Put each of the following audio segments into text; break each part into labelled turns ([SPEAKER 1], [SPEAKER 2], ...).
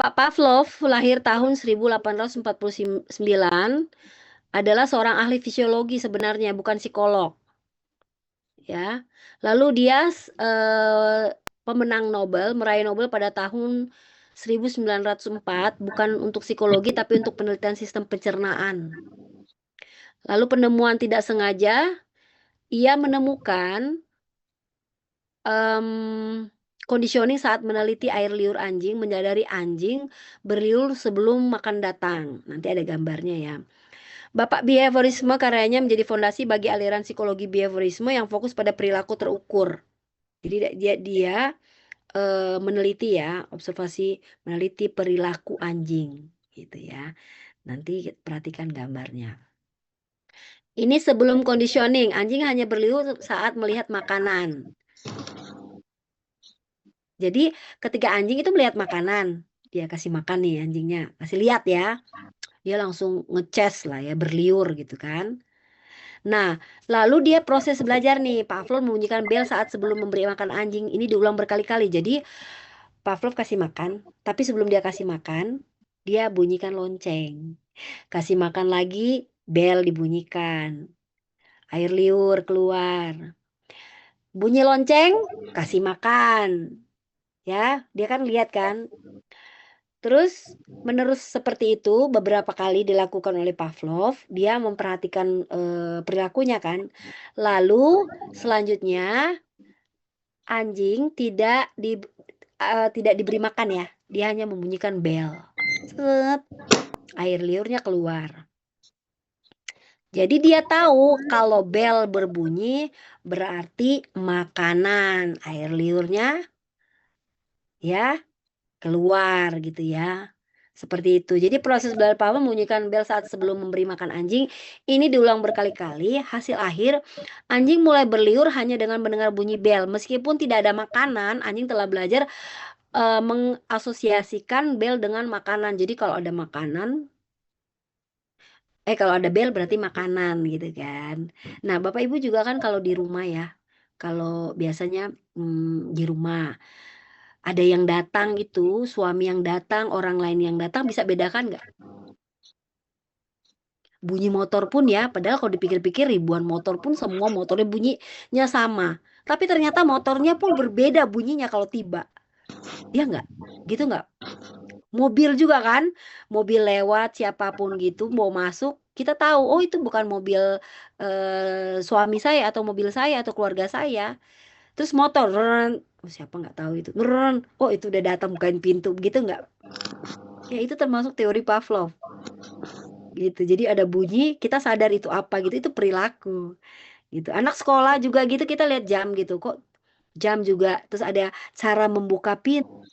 [SPEAKER 1] Pak Pavlov lahir tahun 1849, adalah seorang ahli fisiologi sebenarnya, bukan psikolog. Ya. Lalu dia pemenang Nobel, meraih Nobel pada tahun 1904, bukan untuk psikologi tapi untuk penelitian sistem pencernaan. Lalu penemuan tidak sengaja, ia menemukan conditioning saat meneliti air liur anjing, menyadari anjing berliur sebelum makan datang. Nanti ada gambarnya ya. Bapak behaviorisme karyanya menjadi fondasi bagi aliran psikologi behaviorisme yang fokus pada perilaku terukur. Jadi dia meneliti ya, observasi, meneliti perilaku anjing gitu ya. Nanti perhatikan gambarnya. Ini sebelum conditioning, anjing hanya berliur saat melihat makanan. Jadi ketika anjing itu melihat makanan, dia kasih makan nih anjingnya, kasih lihat ya, dia langsung ngeces lah ya, berliur gitu kan. Nah, lalu dia proses belajar nih, Pavlov membunyikan bel saat sebelum memberi makan anjing. Ini diulang berkali-kali. Jadi Pavlov kasih makan, tapi sebelum dia kasih makan, dia bunyikan lonceng. Kasih makan lagi, bel dibunyikan. Air liur keluar. Bunyi lonceng, kasih makan. Ya, dia kan lihat kan. Terus menerus seperti itu beberapa kali dilakukan oleh Pavlov. Dia memperhatikan perilakunya kan. Lalu selanjutnya anjing tidak diberi makan ya. Dia hanya membunyikan bel. Set, air liurnya keluar. Jadi dia tahu kalau bel berbunyi berarti makanan. Air liurnya ya keluar gitu ya. Seperti itu. Jadi proses belajar Pavlov membunyikan bel saat sebelum memberi makan anjing ini diulang berkali-kali. Hasil akhir, anjing mulai berliur hanya dengan mendengar bunyi bel. Meskipun tidak ada makanan, anjing telah belajar mengasosiasikan bel dengan makanan. Jadi kalau ada makanan, kalau ada bel berarti makanan gitu kan. Nah, Bapak Ibu juga kan kalau di rumah ya, kalau biasanya di rumah ada yang datang gitu, suami yang datang, orang lain yang datang, bisa bedakan nggak? Bunyi motor pun ya, padahal kalau dipikir-pikir ribuan motor pun semua motornya bunyinya sama. Tapi ternyata motornya pun berbeda bunyinya kalau tiba. Ya nggak? Gitu nggak? Mobil juga kan, mobil lewat siapapun gitu mau masuk, kita tahu, oh itu bukan mobil suami saya atau mobil saya atau keluarga saya. Terus motor, rrrn, oh, siapa nggak tahu itu, rrrn, oh itu udah datang bukain pintu, gitu nggak? Ya itu termasuk teori Pavlov gitu. Jadi ada bunyi, kita sadar itu apa gitu, itu perilaku gitu. Anak sekolah juga gitu, kita lihat jam gitu, kok jam juga, terus ada cara membuka pintu.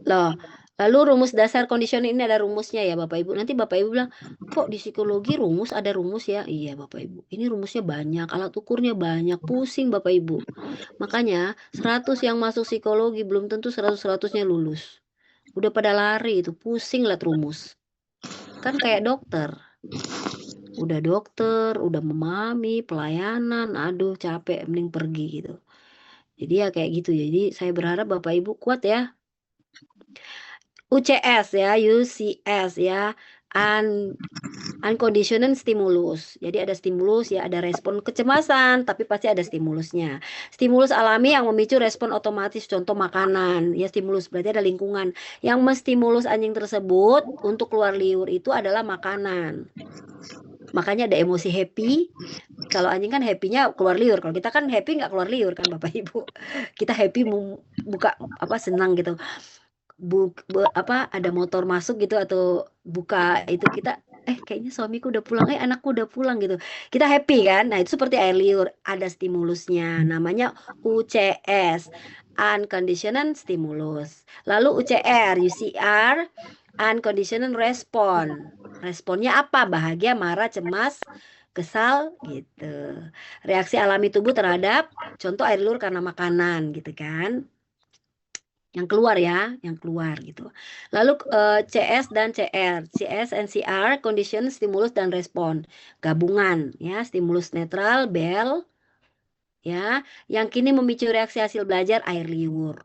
[SPEAKER 1] Loh, lalu rumus dasar conditioning ini ada rumusnya ya Bapak Ibu. Nanti Bapak Ibu bilang, kok di psikologi rumus ada rumus ya? Iya Bapak Ibu, ini rumusnya banyak, alat ukurnya banyak, pusing Bapak Ibu. Makanya 100 yang masuk psikologi belum tentu 100-100-nya lulus. Udah pada lari itu, pusing liat rumus. Kan kayak dokter. Udah dokter, udah memahami pelayanan, aduh capek, mending pergi gitu. Jadi ya kayak gitu. Jadi saya berharap Bapak Ibu kuat ya. UCS ya, UCS ya, unconditional stimulus. Jadi ada stimulus ya, ada respon kecemasan, tapi pasti ada stimulusnya. Stimulus alami yang memicu respon otomatis, contoh makanan. Ya stimulus berarti ada lingkungan. Yang menstimulus anjing tersebut untuk keluar liur itu adalah makanan. Makanya ada emosi happy. Kalau anjing kan happy-nya keluar liur. Kalau kita kan happy nggak keluar liur kan Bapak Ibu. Kita happy buka apa senang gitu. Ada motor masuk gitu atau buka itu kita kayaknya suamiku udah pulang, anakku udah pulang gitu, kita happy kan. Nah itu seperti air liur, ada stimulusnya, namanya UCS, unconditional stimulus. Lalu UCR unconditional respon. Responnya apa? Bahagia, marah, cemas, kesal gitu. Reaksi alami tubuh terhadap contoh air liur karena makanan gitu kan, yang keluar ya, yang keluar gitu. Lalu CS dan CR, CS and CR, condition, stimulus dan respon, gabungan ya, stimulus netral, bel ya, yang kini memicu reaksi hasil belajar air liur.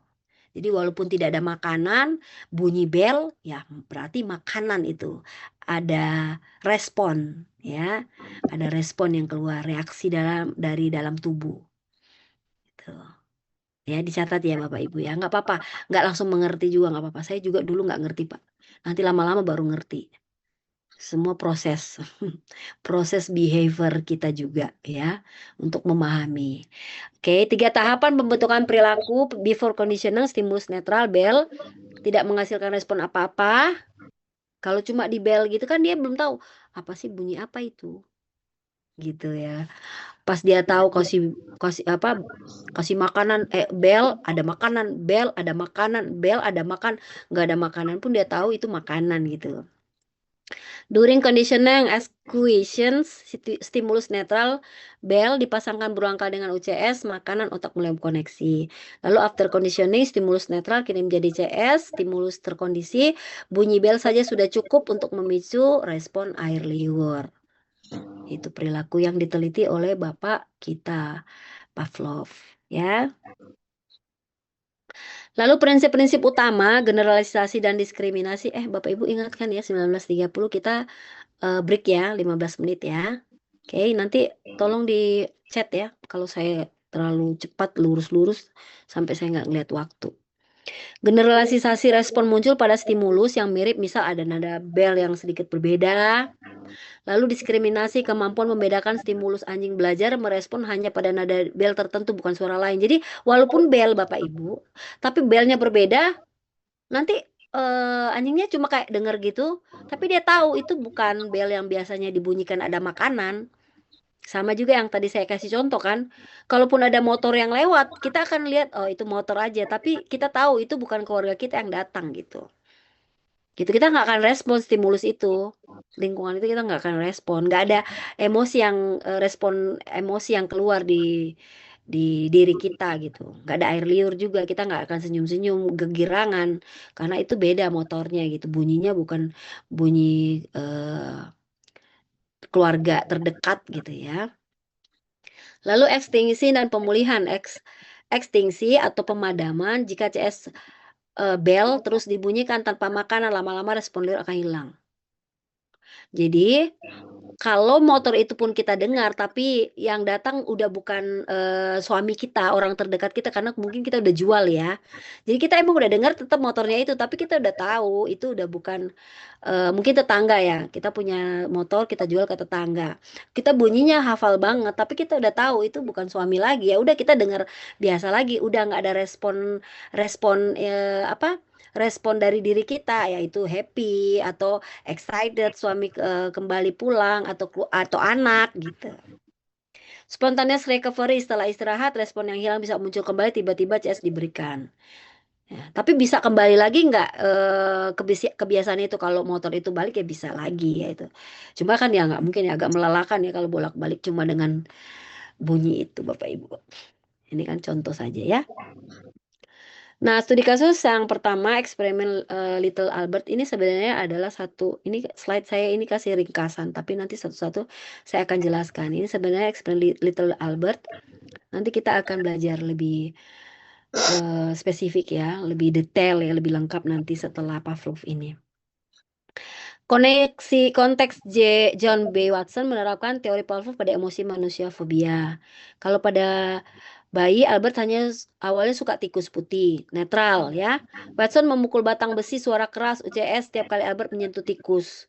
[SPEAKER 1] Jadi walaupun tidak ada makanan, bunyi bel ya berarti makanan itu ada respon ya, ada respon yang keluar, reaksi dari dalam tubuh. Gitu. Ya dicatat ya Bapak Ibu ya, nggak apa-apa, nggak langsung mengerti juga nggak apa-apa. Saya juga dulu nggak ngerti Pak. Nanti lama-lama baru ngerti. Semua proses, proses behavior kita juga ya untuk memahami. Oke, 3 tahapan pembentukan perilaku before conditioning, stimulus netral, bell, tidak menghasilkan respon apa-apa. Kalau cuma di bell gitu kan dia belum tahu apa sih bunyi apa itu, gitu ya. Pas dia tahu kasih kasih apa kasih makanan bell ada makanan, bell ada makanan, bell ada makan, nggak ada makanan pun dia tahu itu makanan gitu. During conditioning acquisitions, stimulus netral, bell dipasangkan berulang kali dengan UCS, makanan otak mulai koneksi. Lalu after conditioning, stimulus netral kini menjadi CS, stimulus terkondisi, bunyi bell saja sudah cukup untuk memicu respon air liur. Itu perilaku yang diteliti oleh Bapak kita, Pavlov. Ya. Lalu prinsip-prinsip utama generalisasi dan diskriminasi. Bapak Ibu ingatkan ya 19.30 kita break ya 15 menit ya. Oke, nanti tolong di chat ya kalau saya terlalu cepat lurus-lurus sampai saya nggak ngeliat waktu. Generalisasi respon muncul pada stimulus yang mirip, misal ada nada bel yang sedikit berbeda. Lalu diskriminasi, kemampuan membedakan stimulus anjing belajar merespon hanya pada nada bel tertentu bukan suara lain. Jadi walaupun bel Bapak Ibu, tapi belnya berbeda, nanti anjingnya cuma kayak denger gitu, tapi dia tahu itu bukan bel yang biasanya dibunyikan ada makanan. Sama juga yang tadi saya kasih contoh kan, kalaupun ada motor yang lewat, kita akan lihat oh itu motor aja, tapi kita tahu itu bukan keluarga kita yang datang gitu. Gitu kita nggak akan respon stimulus itu, lingkungan itu kita nggak akan respon, nggak ada emosi yang respon emosi yang keluar di diri kita gitu, nggak ada air liur juga, kita nggak akan senyum-senyum kegirangan karena itu beda motornya gitu, bunyinya bukan bunyi keluarga terdekat gitu ya. Lalu ekstingsi dan pemulihan, ekstingsi atau pemadaman jika CS bel terus dibunyikan tanpa makanan, lama-lama respon liur akan hilang. Jadi kalau motor itu pun kita dengar, tapi yang datang udah bukan, suami kita, orang terdekat kita, karena mungkin kita udah jual ya. Jadi kita emang udah dengar tetap motornya itu, tapi kita udah tahu itu udah bukan, mungkin tetangga ya, kita punya motor kita jual ke tetangga. Kita bunyinya hafal banget, tapi kita udah tahu itu bukan suami lagi, ya udah kita dengar biasa lagi, udah nggak ada respon respon, respon dari diri kita, yaitu happy atau excited suami kembali pulang atau anak gitu. Spontaneous recovery, setelah istirahat respon yang hilang bisa muncul kembali, tiba-tiba CS diberikan. Ya, tapi bisa kembali lagi nggak kebiasaan itu, kalau motor itu balik ya bisa lagi ya itu. Cuma kan ya nggak mungkin ya, agak melelahkan ya kalau bolak-balik cuma dengan bunyi itu Bapak Ibu. Ini kan contoh saja ya. Nah, studi kasus yang pertama, eksperimen Little Albert ini sebenarnya adalah satu, ini slide saya ini kasih ringkasan, tapi nanti satu-satu saya akan jelaskan. Ini sebenarnya eksperimen Little Albert. Nanti kita akan belajar lebih spesifik ya, lebih detail ya, lebih lengkap nanti setelah Pavlov ini. Konteks John B. Watson menerapkan teori Pavlov pada emosi manusia fobia. Kalau pada bayi, Albert hanya awalnya suka tikus putih, netral ya. Watson memukul batang besi, suara keras, UCS setiap kali Albert menyentuh tikus.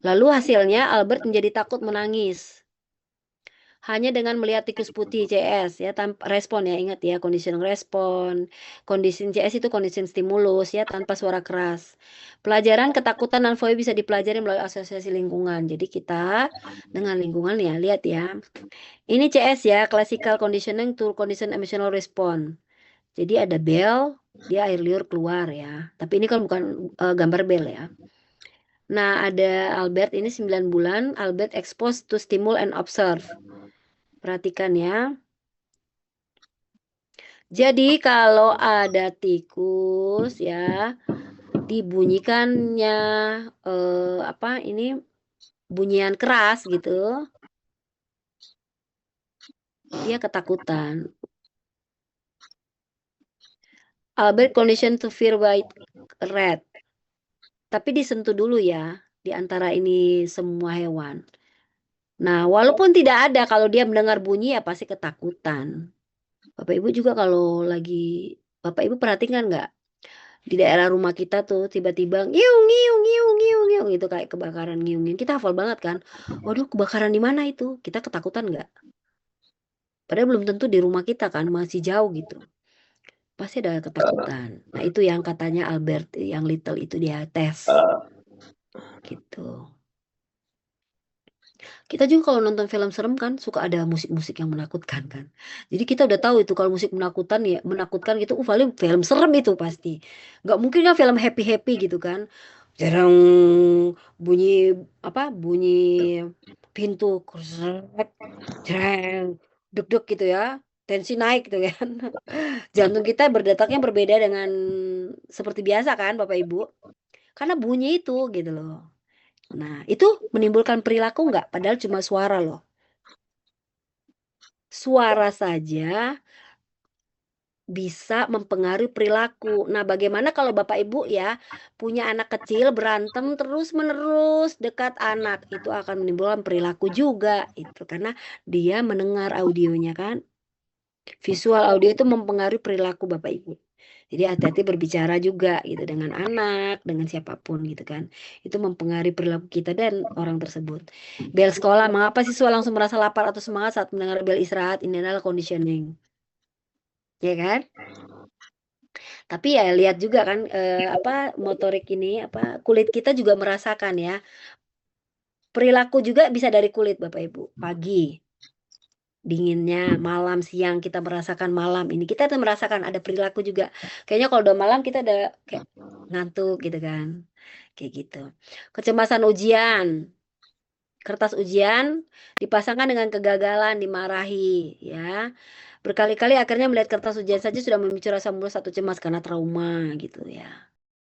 [SPEAKER 1] Lalu hasilnya Albert menjadi takut menangis. Hanya dengan melihat tikus putih CS ya, tanpa respon ya, ingat ya, condition respon. Condition CS itu condition stimulus ya, tanpa suara keras. Pelajaran ketakutan dan fobia bisa dipelajari melalui asosiasi lingkungan. Jadi kita dengan lingkungan ya, lihat ya. Ini CS ya, classical conditioning to condition emotional response. Jadi ada bel, dia air liur keluar ya. Tapi ini kan bukan gambar bel ya. Nah, ada Albert ini 9 bulan, Albert exposed to stimul and observe. Perhatikan ya. Jadi kalau ada tikus ya, dibunyikannya apa ini bunyian keras gitu, dia ketakutan. Albert conditioned to fear white rat. Tapi disentuh dulu ya di antara ini semua hewan. Nah, walaupun tidak ada, kalau dia mendengar bunyi ya pasti ketakutan. Bapak Ibu juga kalau lagi, Bapak Ibu perhatikan nggak? Di daerah rumah kita tuh tiba-tiba ngiung ngiung ngiung ngiung ngiung gitu kayak kebakaran ngiung ngiung. Kita hafal banget kan? Waduh, kebakaran di mana itu? Kita ketakutan nggak? Padahal belum tentu di rumah kita kan, masih jauh gitu. Pasti ada ketakutan. Nah, itu yang katanya Albert yang little itu dia tes gitu. Kita juga kalau nonton film serem kan suka ada musik-musik yang menakutkan kan. Jadi kita udah tahu itu kalau musik menakutkan gitu, paling film serem itu pasti. Nggak mungkin kan film happy-happy gitu kan. Jarang bunyi bunyi pintu kresek, jreng, deg-deg gitu ya. Tensi naik gitu kan. Jantung kita berdetaknya berbeda dengan seperti biasa kan Bapak Ibu. Karena bunyi itu gitu loh. Nah, itu menimbulkan perilaku nggak? Padahal cuma suara loh. Suara saja bisa mempengaruhi perilaku. Nah, bagaimana kalau Bapak Ibu ya punya anak kecil berantem terus-menerus dekat anak, itu akan menimbulkan perilaku juga itu karena dia mendengar audionya kan. Visual audio itu mempengaruhi perilaku Bapak Ibu. Jadi hati-hati berbicara juga gitu dengan anak, dengan siapapun gitu kan. Itu mempengaruhi perilaku kita dan orang tersebut. Bel sekolah, mengapa siswa langsung merasa lapar atau semangat saat mendengar bel istirahat? Ini adalah conditioning. Ya kan? Tapi ya lihat juga kan motorik ini kulit kita juga merasakan ya. Perilaku juga bisa dari kulit Bapak Ibu. Pagi dinginnya, malam, siang kita merasakan malam ini. Kita tuh merasakan ada perilaku juga. Kayaknya kalau udah malam kita udah kayak ngantuk gitu kan. Kayak gitu. Kecemasan ujian. Kertas ujian dipasangkan dengan kegagalan, dimarahi ya. Berkali-kali akhirnya melihat kertas ujian saja sudah memicu rasa mules atau cemas karena trauma gitu ya.